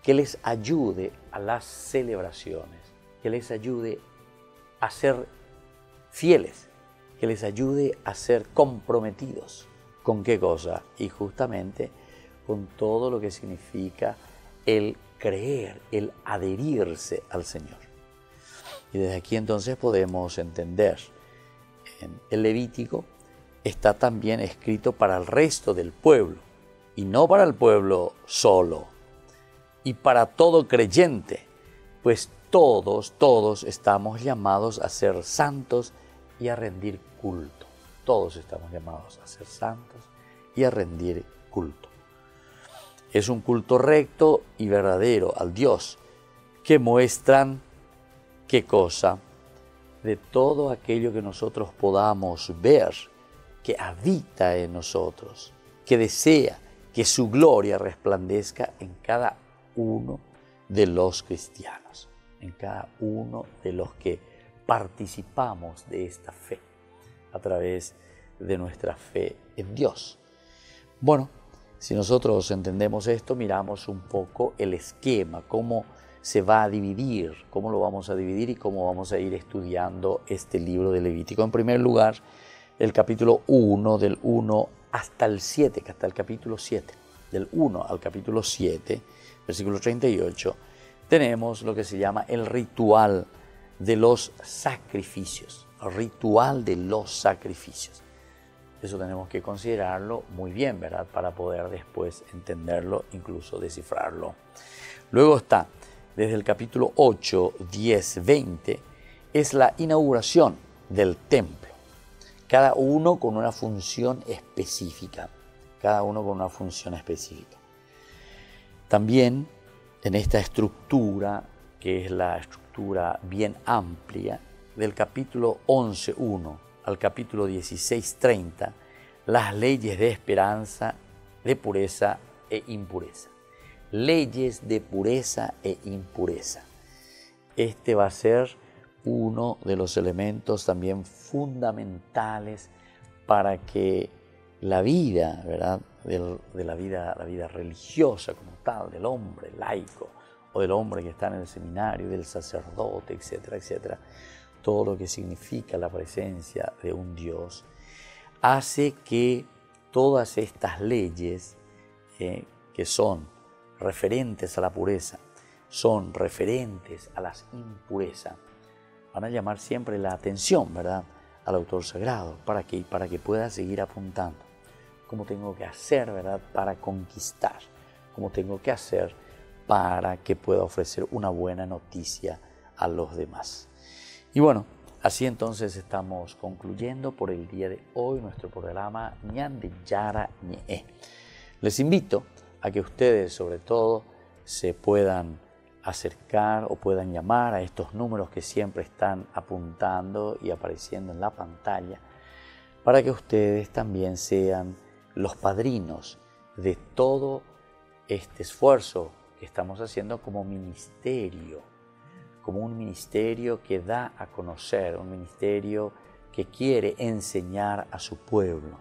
que les ayude a las celebraciones, que les ayude a ser fieles, que les ayude a ser comprometidos. ¿Con qué cosa? Y justamente con todo lo que significa el creer, el adherirse al Señor. Y desde aquí entonces podemos entender, el Levítico está también escrito para el resto del pueblo, y no para el pueblo solo, y para todo creyente, pues todos estamos llamados a ser santos y a rendir culto. Todos estamos llamados a ser santos y a rendir culto. Es un culto recto y verdadero al Dios que muestran, ¿qué cosa? de todo aquello que nosotros podamos ver, que habita en nosotros, que desea que su gloria resplandezca en cada uno de los cristianos, en cada uno de los que participamos de esta fe, a través de nuestra fe en Dios. Bueno, si nosotros entendemos esto, miramos un poco el esquema, cómo se va a dividir, cómo lo vamos a dividir y cómo vamos a ir estudiando este libro de Levítico. En primer lugar, el capítulo 1, del 1 hasta el 7, hasta el capítulo 7, del 1 al capítulo 7, versículo 38, tenemos lo que se llama el ritual de los sacrificios, el ritual de los sacrificios. Eso tenemos que considerarlo muy bien, ¿verdad? Para poder después entenderlo, incluso descifrarlo. Luego está, desde el capítulo 8, 10, 20, es la inauguración del templo. Cada uno con una función específica. Cada uno con una función específica. También en esta estructura, que es la estructura bien amplia, del capítulo 11.1 al capítulo 16.30, las leyes de esperanza, de pureza e impureza. Leyes de pureza e impureza. Este va a ser uno de los elementos también fundamentales para que la vida, ¿verdad? La vida religiosa como tal, del hombre laico o del hombre que está en el seminario, del sacerdote, etcétera, etcétera, todo lo que significa la presencia de un Dios, hace que todas estas leyes que son referentes a la pureza, son referentes a las impurezas, van a llamar siempre la atención, ¿verdad?, al autor sagrado, para que pueda seguir apuntando. Cómo tengo que hacer, ¿verdad?, para conquistar, cómo tengo que hacer para que pueda ofrecer una buena noticia a los demás. Y bueno, así entonces estamos concluyendo por el día de hoy nuestro programa Ñande Yara Ñe. Les invito a que ustedes sobre todo se puedan acercar o puedan llamar a estos números que siempre están apuntando y apareciendo en la pantalla, para que ustedes también sean los padrinos de todo este esfuerzo que estamos haciendo como ministerio, como un ministerio que da a conocer, un ministerio que quiere enseñar a su pueblo.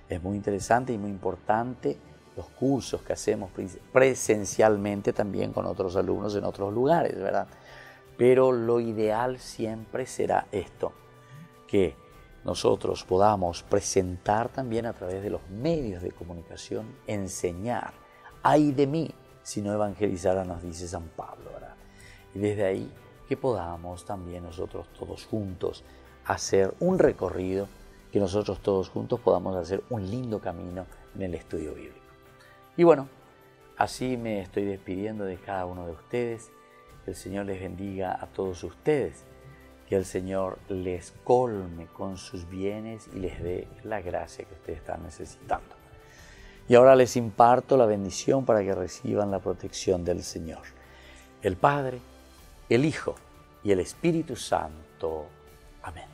Es muy interesante y muy importante los cursos que hacemos presencialmente también con otros alumnos en otros lugares, ¿verdad? Pero lo ideal siempre será esto, que nosotros podamos presentar también a través de los medios de comunicación, enseñar. ¡Ay de mí si no evangelizara!, nos dice San Pablo, ¿verdad? Y desde ahí que podamos también nosotros todos juntos hacer un recorrido, que nosotros todos juntos podamos hacer un lindo camino en el estudio bíblico. Y bueno, así me estoy despidiendo de cada uno de ustedes. Que el Señor les bendiga a todos ustedes. Que el Señor les colme con sus bienes y les dé la gracia que ustedes están necesitando. Y ahora les imparto la bendición para que reciban la protección del Señor. El Padre, el Hijo y el Espíritu Santo. Amén.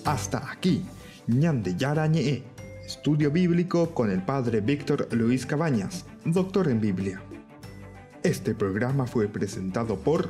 Hasta aquí, Ñande Yara Ñe, estudio bíblico con el Padre Víctor Luis Cabañas, doctor en Biblia. Este programa fue presentado por